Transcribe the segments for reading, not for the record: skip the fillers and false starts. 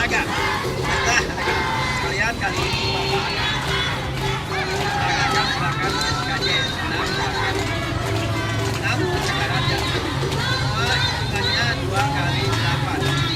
olahraga. Nah, sekalian kali ini Bapak akan olahraga gerakan KJ 6 sekarang ya. Semua hitungannya 2 kali 8.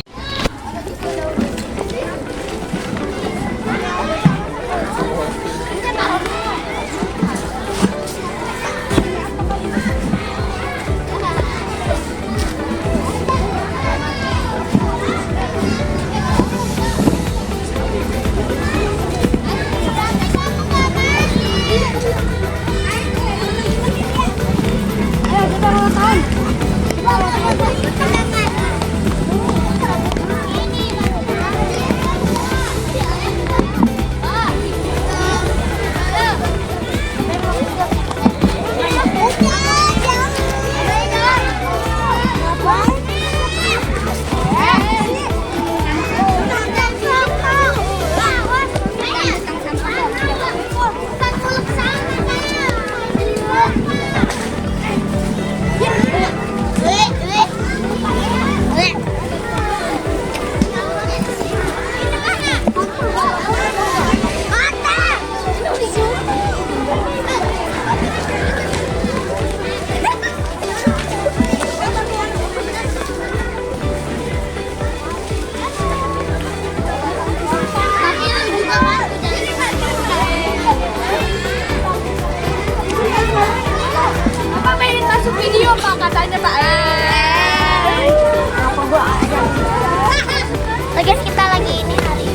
Video Pak katanya Pak. Lagi kita lagi ini hari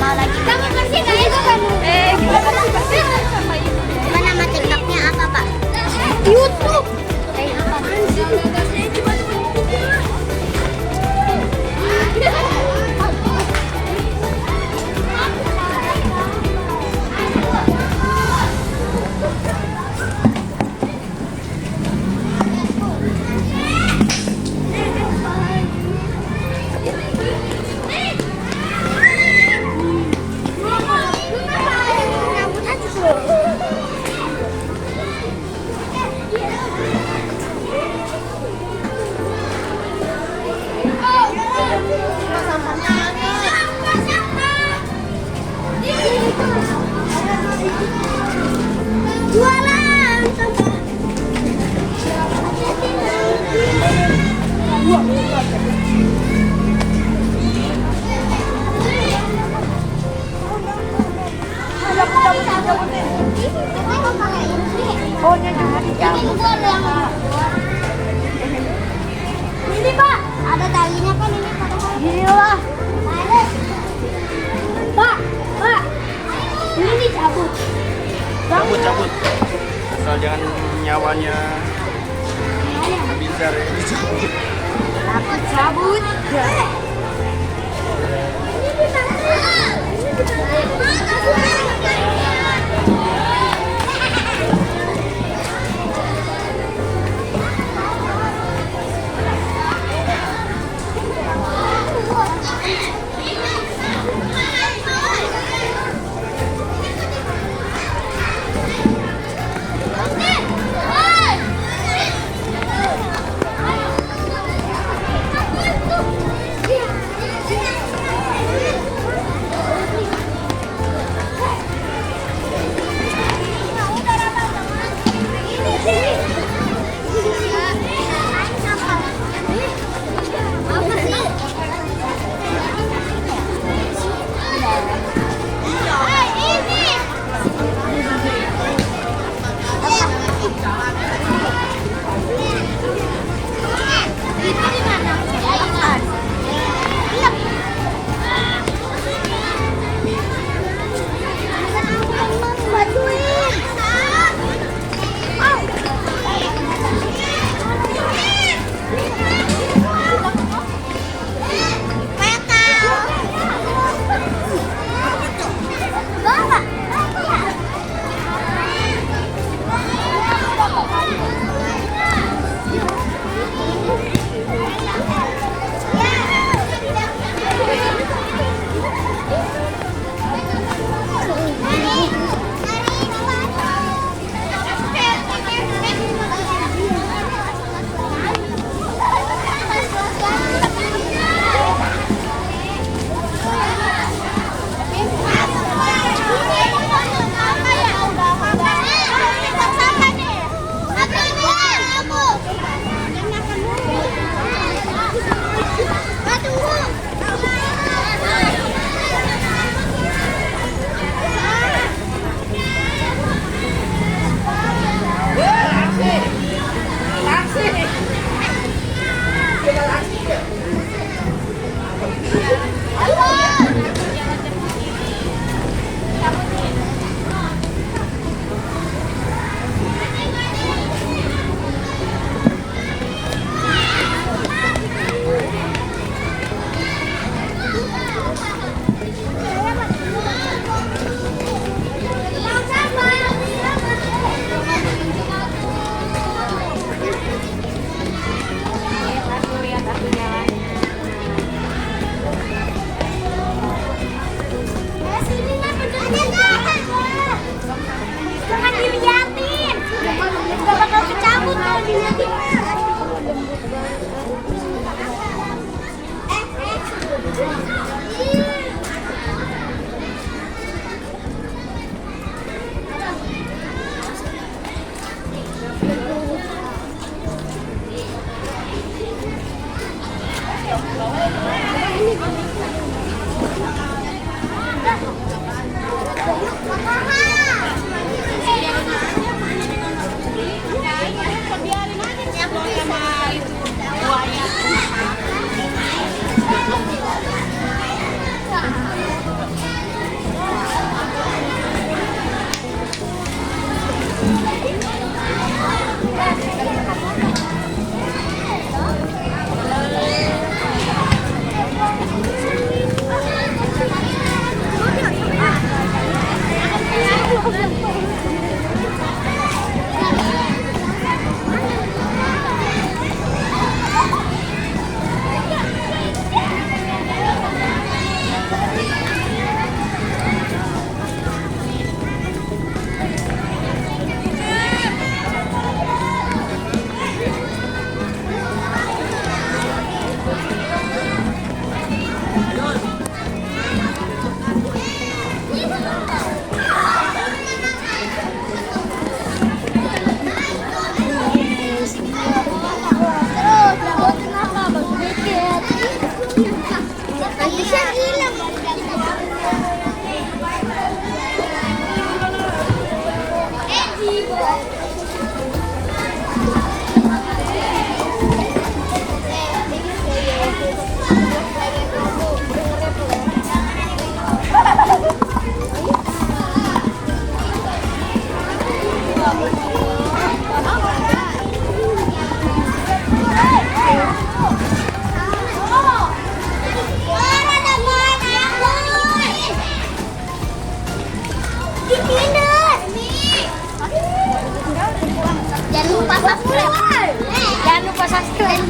mau lagi. Kamu bersih nggak itu kan? Kita bersih sama ibu. Mana nama TikToknya apa Pak? YouTube. Apaan sih? Ini Pak, ada talinya kan ini Pak. Gila. Pak, ini dicabut. Cabut. Asal jangan nyawanya bisa dicabut. Aku cabut. Jangan lupa subscribe. Jangan lupa subscribe.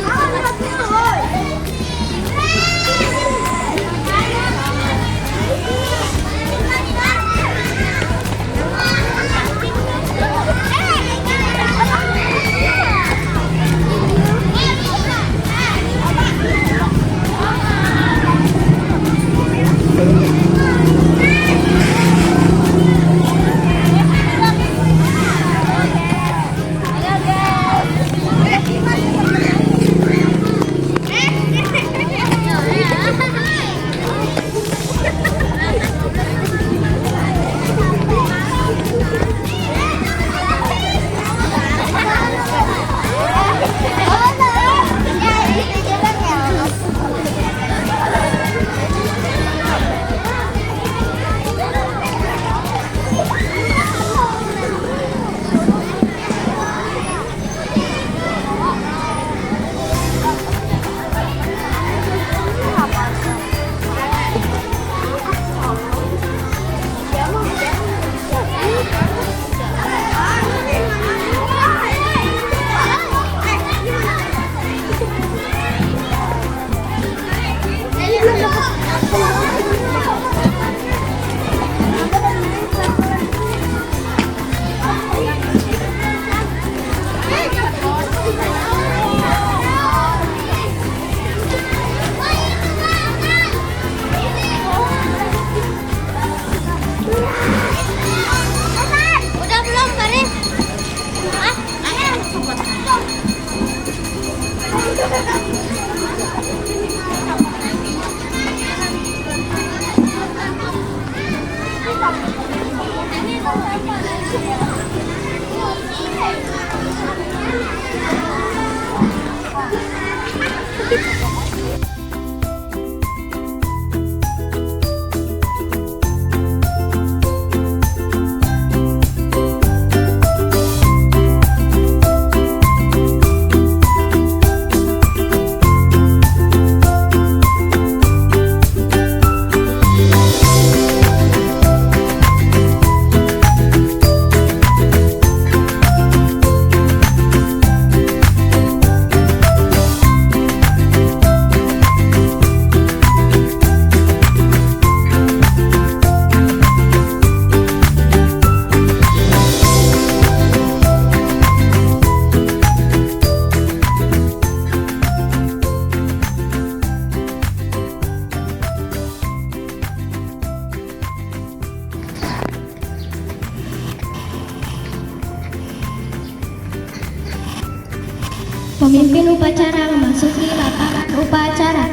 Pemimpin upacara memasuki lapangan upacara.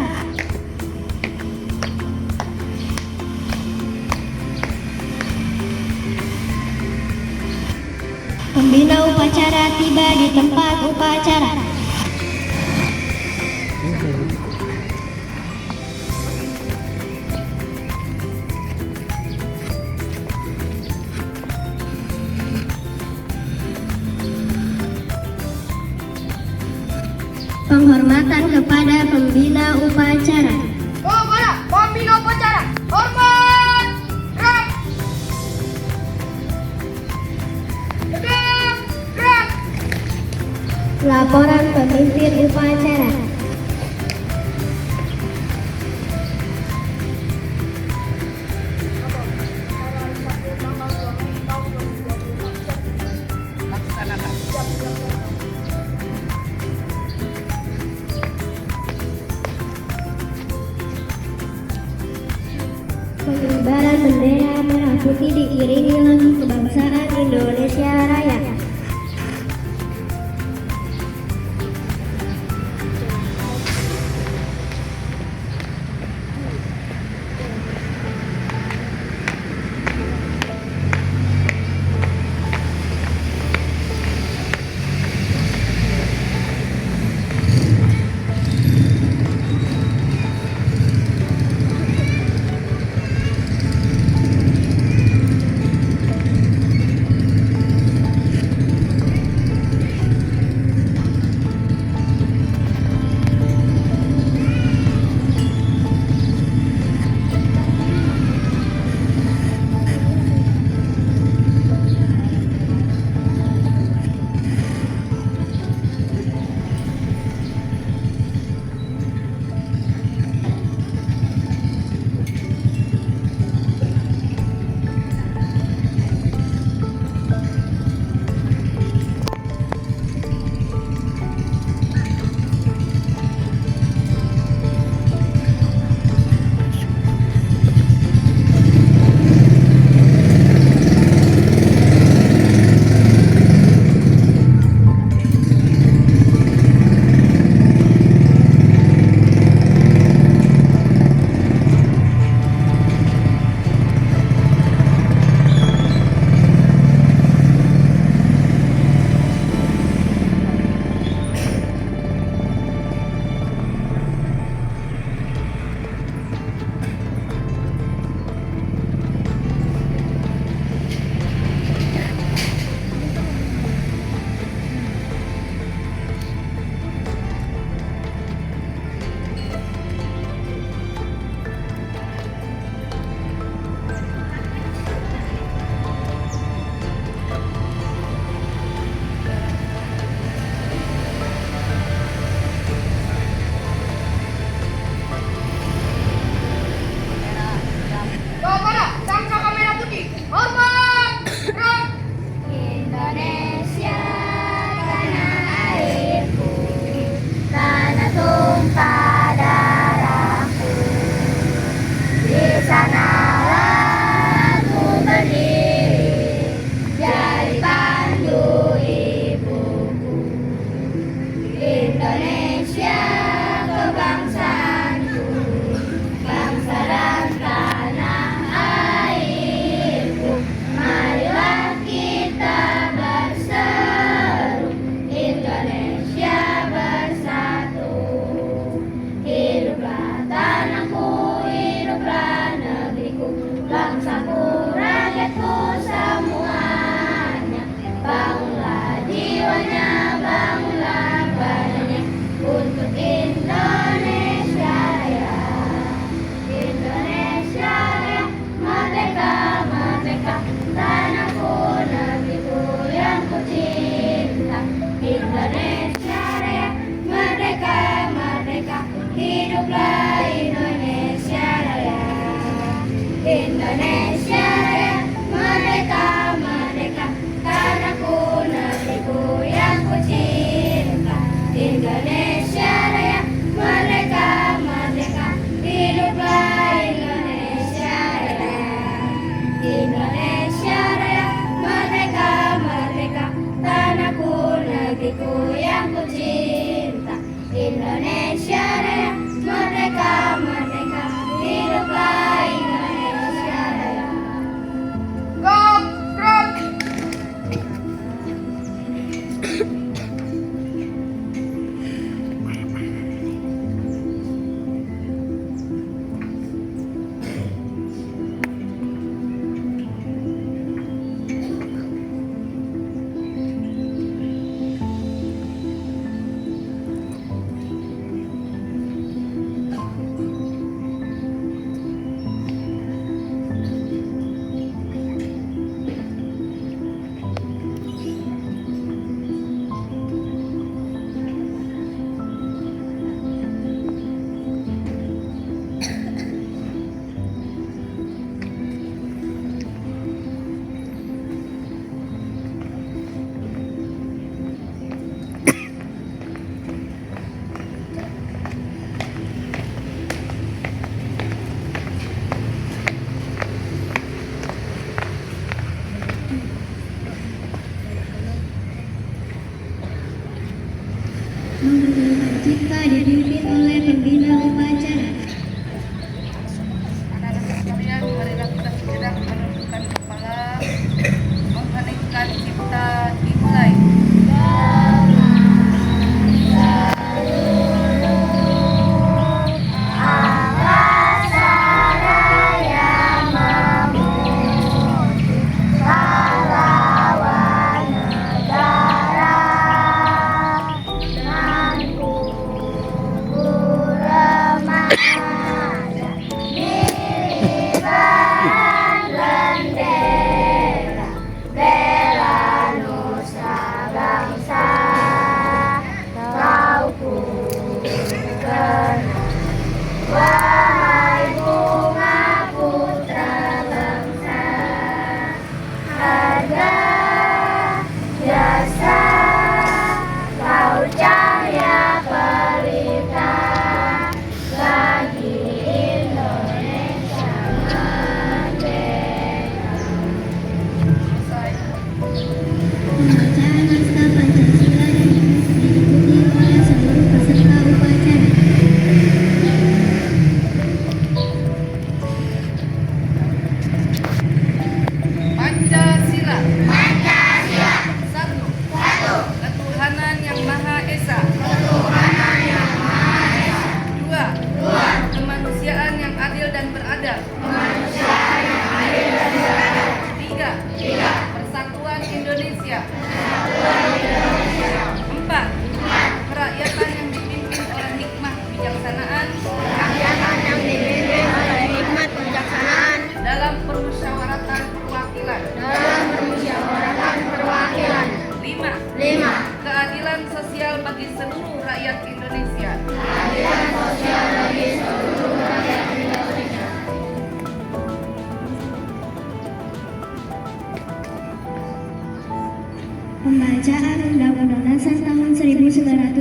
Pembina upacara tiba di tempat upacara. Penghormatan kepada pembina upacara. Pembina upacara, hormat, gerak, tegak, gerak. Laporan pemimpin upacara. Laksanakan. Pengibaran bendera merah putih diiringi lagu kebangsaan Indonesia Raya.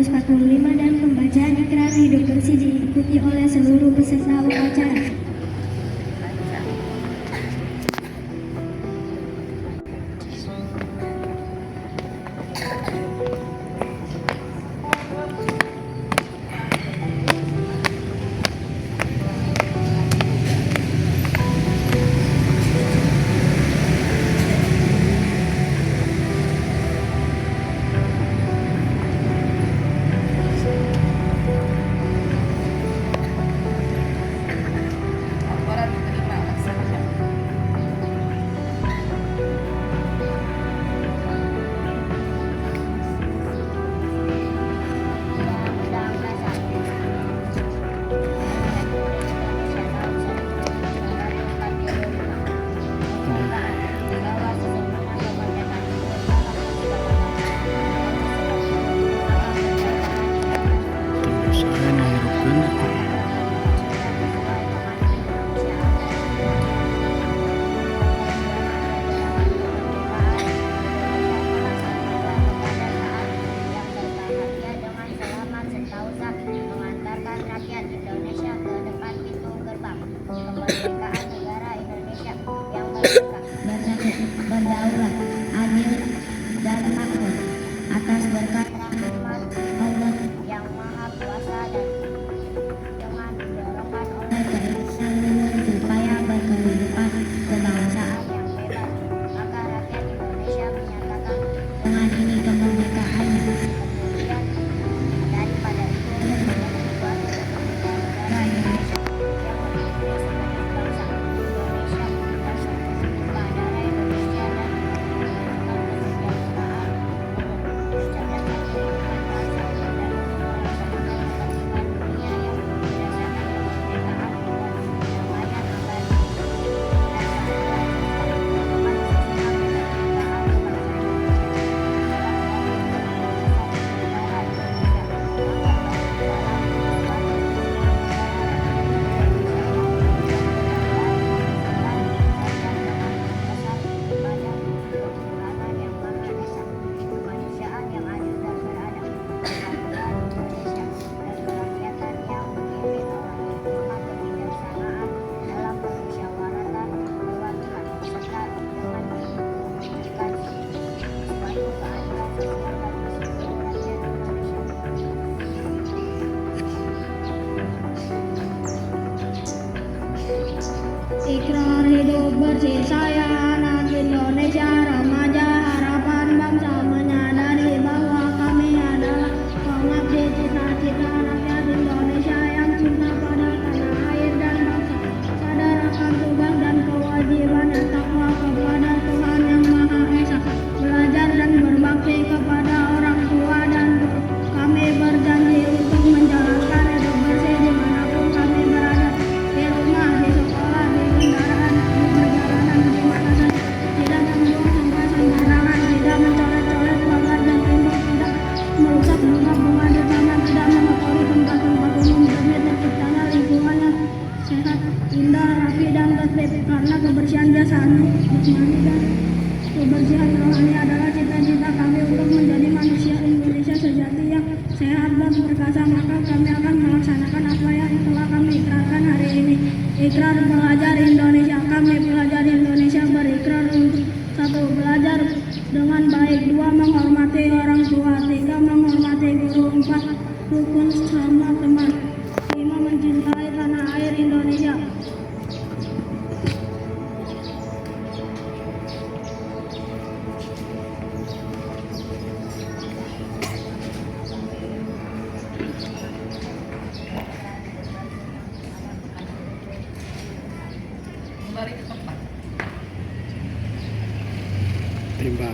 145 dan pembacaan ikrar hidup bersih diikuti oleh seluruh peserta upacara. Berdaulat, adil, dan makmur atas berkat rahmat Allah yang Maha Kuasa dan dengan dorongan oleh keinginan luhur supaya berkehidupan kebangsaan yang bebas, maka rakyat Indonesia menyatakan dengan ini kemerdekaannya. Kemudian daripada itu membuat negara Indonesia yang berdiri sebagai bangsa Indonesia pada Indonesia dan kesejahteraan mencerdaskan kehidupan bangsa dan melaksanakan kepentingan dunia yang berdasarkan kemerdekaan dan perdamaian abadi berdasarkan kehidupan sosial kemerdekaan kebangsaan Ikrar hidup bersih saya anak Indonesia remaja harapan bangsa menyadari bahwa kami adalah pengabdi cita-cita rakyat Indonesia yang cinta pada tanah air dan bangsa, sadar akan tugas dan kewajiban yang takwa kepada Tuhan yang Maha Esa, belajar dan berbakti kepada orang tua dan guru. Kami berjanji untuk menjalankan hidup bersih dimanapun kami berada, di rumah, di sekolah, di kendaraan, di perjalanan, di mana saja. Tidak membuang sampah sembarangan, tidak mencoret-coret pagar dan tembok, tidak merusak bunga-bunga di taman, tidak mengotori tempat-tempat umum demi terciptanya lingkungan yang sehat, indah, rapi, dan tertib. Karena kebersihan jasmani dan kebersihan rohani adalah cita-cita kami untuk menjadi manusia Indonesia sejati yang sehat dan perkasa, maka kami akan melaksanakan apa yang telah kami ikrarkan hari ini. Ikrar pelajar Indonesia. Kami pelajar Indonesia berikrar untuk 1. Belajar dengan baik, 2. Menghormati orang tua, 3. Menghormati guru, 4. Rukun sama teman, 5. Mencintai tanah air Indonesia. Kembali ke tempat. Timbang.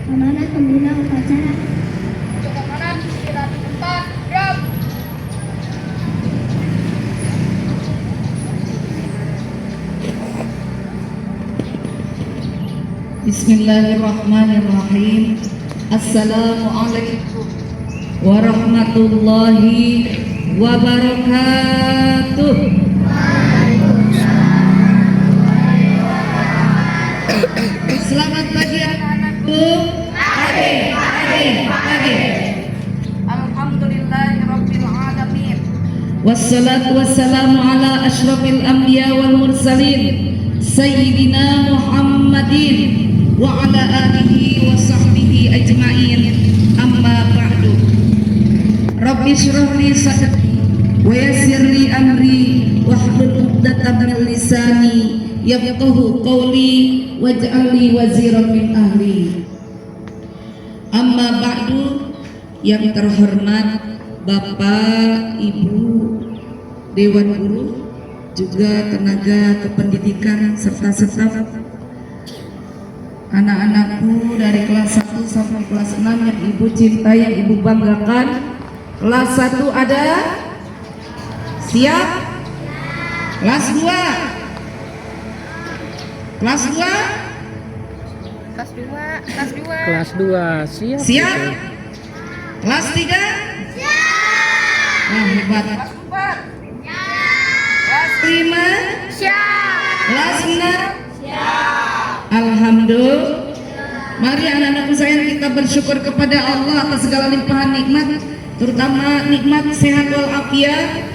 Amanat pembina upacara. Untuk amanat istirahat di tempat. Gerak. Bismillahirrahmanirrahim. Assalamualaikum warahmatullahi wabarakatuh. Selamat pagi anak-anakku. Pagi. Alhamdulillahirabbil alamin. Wassalatu wassalamu ala asyrafil anbiya wal mursalin Sayyidina Muhammadin wa ala alihi wa sahbihi ajma'in. Amma ba'du. Rabbi shrah li sadri wa yassir li amri wahlul 'uqdatam min lisani yafqahu qawli waj'al li waziran min ahli. Amma ba'du. Yang terhormat Bapak, Ibu, Dewan Guru, juga tenaga kependidikan serta staf, anak-anakku dari kelas 1 sampai kelas 6 yang Ibu cintai, yang Ibu banggakan. Kelas 1 ada? Siap? Kelas 2? Kelas 2? Kelas 2 siap. Siap? Kelas 3? Nah, hebat. Kelas 5? Kelas 6? Alhamdulillah. Mari anak-anakku sayang, kita bersyukur kepada Allah atas segala limpahan nikmat, terutama nikmat sehat walafiat,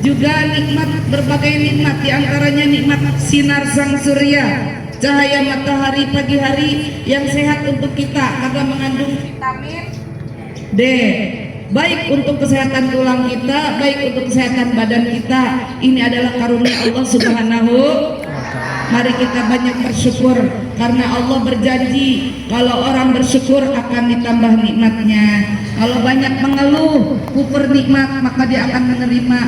juga nikmat berbagai nikmat, diantaranya nikmat sinar sang surya, cahaya matahari pagi hari yang sehat untuk kita karena mengandung vitamin D, baik untuk kesehatan tulang kita, baik untuk kesehatan badan kita. Ini adalah karunia Allah Subhanahu. Mari kita banyak bersyukur karena Allah berjanji kalau orang bersyukur akan ditambah nikmatnya. Kalau banyak mengeluh, kufur nikmat, maka dia akan menerima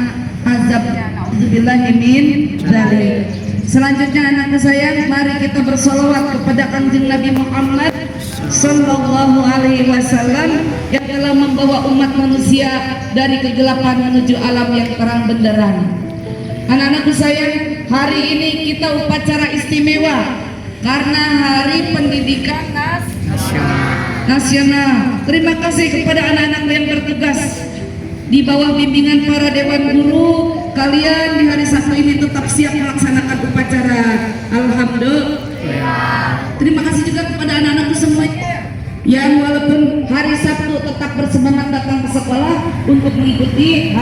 azabnya. Nauzubillahi min dzalik. Selanjutnya anakku sayang, mari kita bersolawat kepada Kanjeng Nabi Muhammad Sallallahu Alaihi Wasallam yang telah membawa umat manusia dari kegelapan menuju alam yang terang benderang. Anak-anakku sayang, hari ini kita upacara istimewa karena Hari Pendidikan Nasional. Terima kasih kepada anak-anak yang bertugas di bawah bimbingan para dewan guru. Kalian di hari Sabtu ini tetap siap melaksanakan upacara. Alhamdulillah. Terima kasih juga kepada anak-anakku semuanya yang walaupun hari Sabtu tetap bersemangat datang ke sekolah untuk mengikuti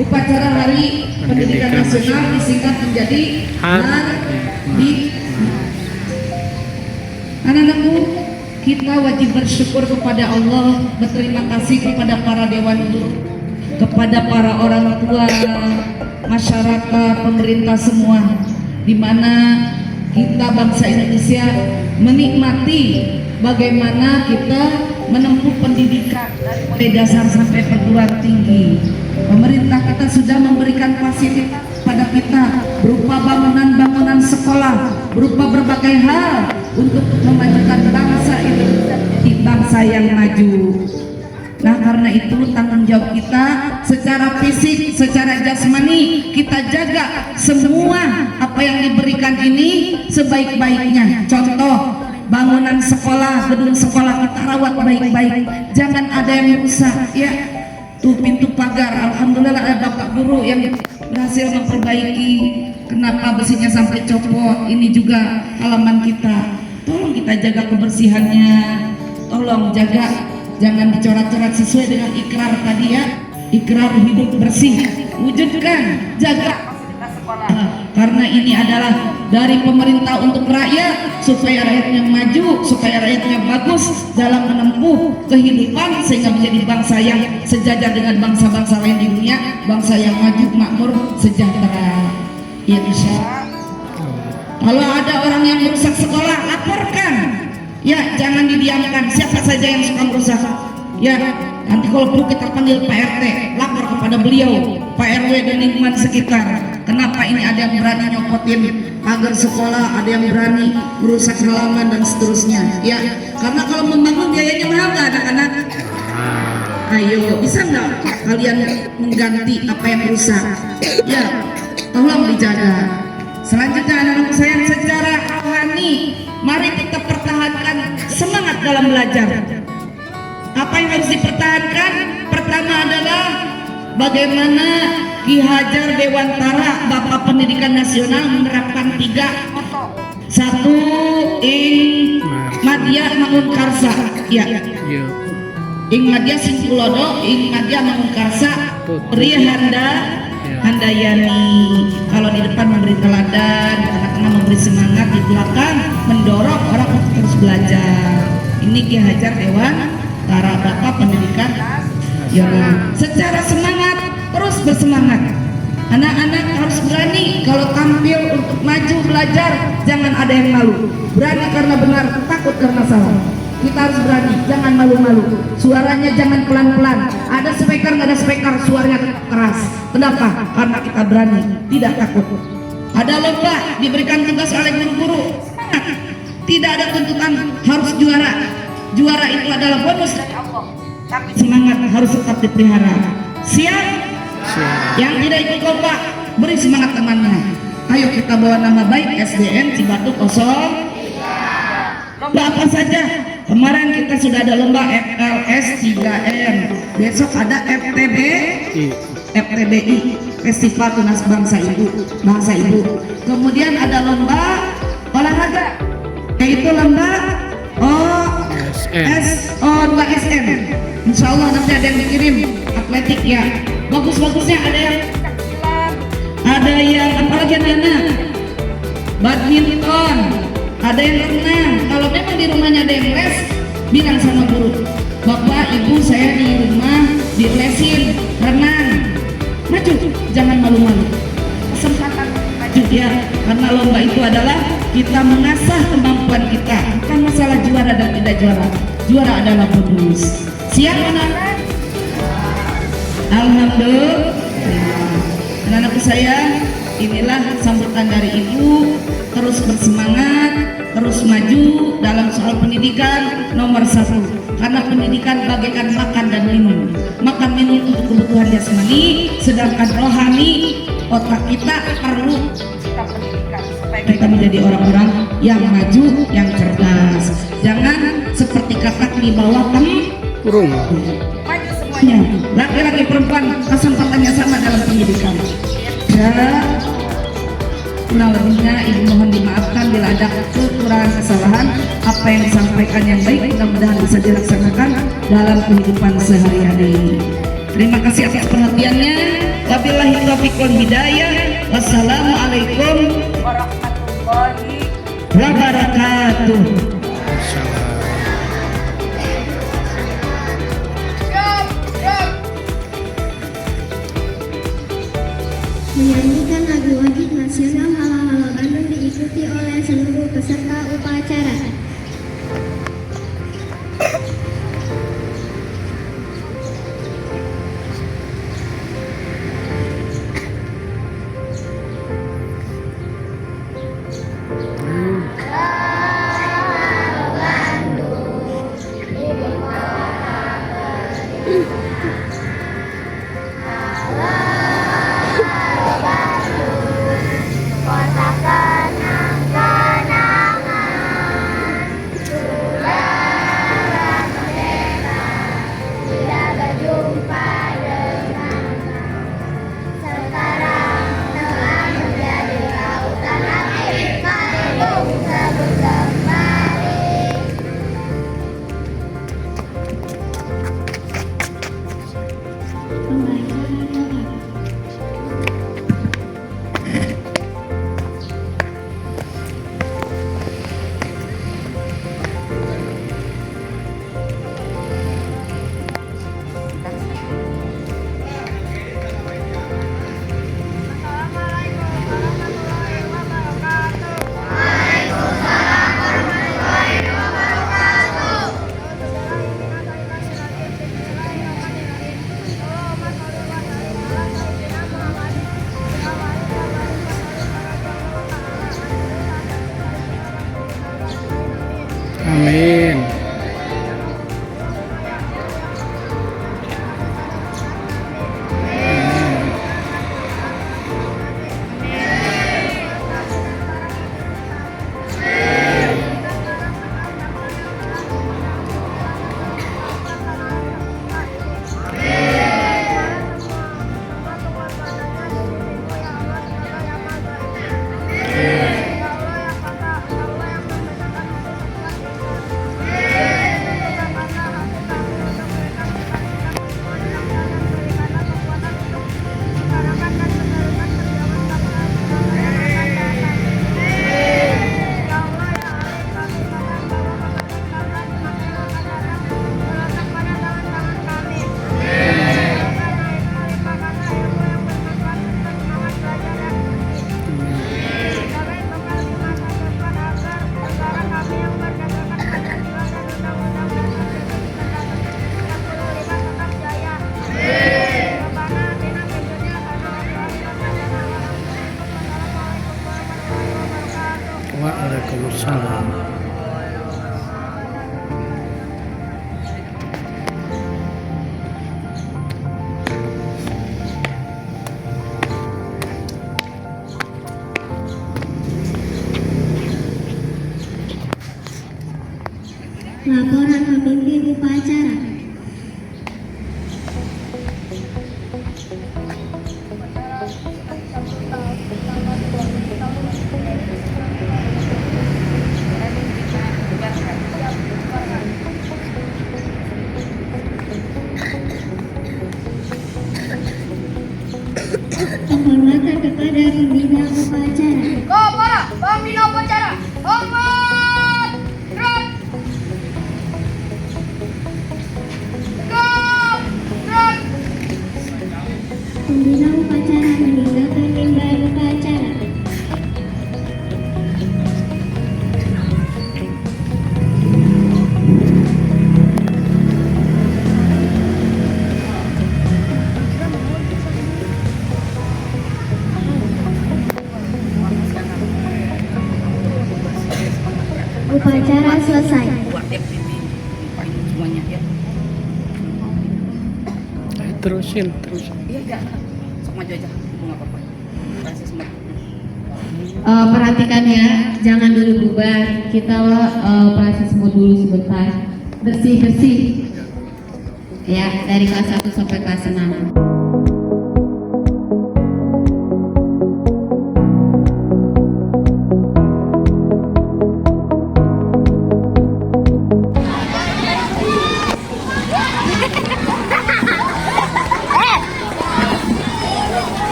upacara Hari Pendidikan Nasional, disingkat menjadi HARDI. Anak-anakku, kita wajib bersyukur kepada Allah, berterima kasih kepada para dewan guru, kepada para orang tua, masyarakat, pemerintah semua, di mana kita bangsa Indonesia menikmati bagaimana kita menempuh pendidikan dari dasar sampai perguruan tinggi. Pemerintah kita sudah memberikan fasilitas pada kita berupa bangunan-bangunan sekolah, berupa berbagai hal untuk memajukan bangsa Indonesia menjadi bangsa yang maju. Nah, karena itu tanggung jawab kita secara fisik, secara jasmani, kita jaga semua apa yang diberikan ini sebaik-baiknya. Contoh, bangunan sekolah, gedung sekolah kita rawat baik-baik, jangan ada yang rusak ya. Tuh pintu pagar, alhamdulillah ada bapak guru yang berhasil memperbaiki. Kenapa besinya sampai copot? Ini juga halaman kita. Tolong kita jaga kebersihannya. Tolong jaga, jangan dicoret-coret sesuai dengan ikrar tadi ya. Ikrar hidup bersih. Wujudkan, jaga sekolah. Karena ini adalah dari pemerintah untuk rakyat, supaya rakyatnya maju, supaya rakyatnya bagus dalam menempuh kehidupan sehingga menjadi bangsa yang sejajar dengan bangsa-bangsa lain di dunia, bangsa yang maju, makmur, sejahtera. Ya insya Allah. Kalau ada orang yang merusak sekolah, laporkan. Ya, jangan didiamkan. Siapa saja yang suka merusak, ya nanti kalau perlu kita panggil Pak RT, lapor kepada beliau, Pak RW dan lingkungan sekitar. Kenapa ini ada yang berani nyopotin pagar sekolah, ada yang berani merusak halaman dan seterusnya. Ya, karena kalau membangun biayanya mahal nggak anak-anak? Ayo, bisa nggak kalian mengganti apa yang rusak? Ya, tolong dijaga. Selanjutnya anak-anak sayang, secara rohani, mari kita dalam belajar. Apa yang harus dipertahankan? Pertama adalah bagaimana Ki Hajar Dewantara, Bapak Pendidikan Nasional, menerapkan 3 moto. 1, ing madya mangunkarsa. Ya. Iya. Ing madya singkulodo, ing madya mangunkarsa, beri handayani. Kalau di depan memberi teladan, di tengah-tengah memberi semangat, di belakang mendorong orang untuk terus belajar. Ini Ki Hajar Dewantara, Bapak Pendidikan Nasional. Secara semangat, terus bersemangat. Anak-anak harus berani kalau tampil untuk maju belajar, jangan ada yang malu. Berani karena benar, takut karena salah. Kita harus berani, jangan malu-malu. Suaranya jangan pelan-pelan. Ada speaker, nggak ada speaker, suaranya keras. Kenapa? Karena kita berani, tidak takut. Ada lomba, diberikan tugas oleh guru-guru. Tidak ada tuntutan harus juara. Juara itu adalah bonus dari Allah. Tapi semangat harus tetap dipelihara. Siap? Yang tidak ikut lomba, beri semangat temannya. Ayo kita bawa nama baik SDN Cibatu 0. Lomba apa saja? Kemarin kita sudah ada lomba FLS 3M. Besok ada FTBI, Festival Tunas Bangsa Ibu. Kemudian ada lomba olahraga, yaitu lomba OSN. Insya Allah nanti ada yang dikirim atletik ya. Bagus-bagusnya ada yang apalagi anak-anak, badminton, ada yang renang. Kalau memang di rumahnya ada yang les, bilang sama guru, Bapak Ibu saya di rumah dilesin renang. Maju, jangan malu-malu. Kesempatan maju ya, karena lomba itu adalah kita mengasah kemampuan kita, bukan masalah juara dan tidak juara. Juara adalah bonus. Siap anak-anak? Alhamdulillah. Anak-anakku sayang, inilah sambutan dari ibu. Terus bersemangat, terus maju dalam soal pendidikan nomor 1. Karena pendidikan bagaikan makan dan minum. Makan minum untuk kebutuhan jasmani, sedangkan rohani, otak kita perlu kita pendidikan supaya kita menjadi orang-orang yang maju, yang cerdas. Jangan seperti kakak di bawah Kurung. maju semuanya. Laki-laki perempuan kesempatannya sama dalam pendidikan. Ya, kurang lebihnya ibu mohon dimaafkan bila ada kekurangan kesalahan. Apa yang disampaikan yang baik mudah-mudahan bisa dilaksanakan dalam kehidupan sehari-hari. Terima kasih atas perhatiannya. Wabillahi taufiq wal hidayah. Wassalamualaikum warahmatullahi wabarakatuh. Menyanyikan lagu wajib nasional Halo-Halo Bandung diikuti oleh seluruh peserta upacara. Amin. Laporan pemimpin upacara. Penghormatan kepada pembina upacara. Kepada pembina upacara. Hormat. Gerak. Gerak. Pembina upacara meninggalkan mimbar upacara. Upacara selesai. Semuanya ya. Terusin. Iya, sok maju aja. Enggak apa-apa. Kasih semat. Perhatikan ya, jangan dulu bubar. Kita operasi semut dulu sebentar. Bersih. Ya, dari kelas 1 sampai kelas 6.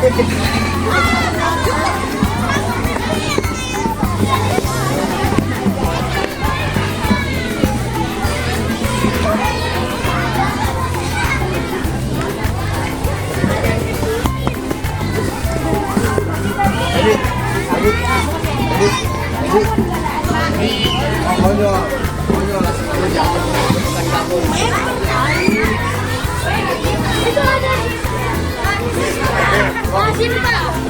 Itu ada. Wah, sini Pak.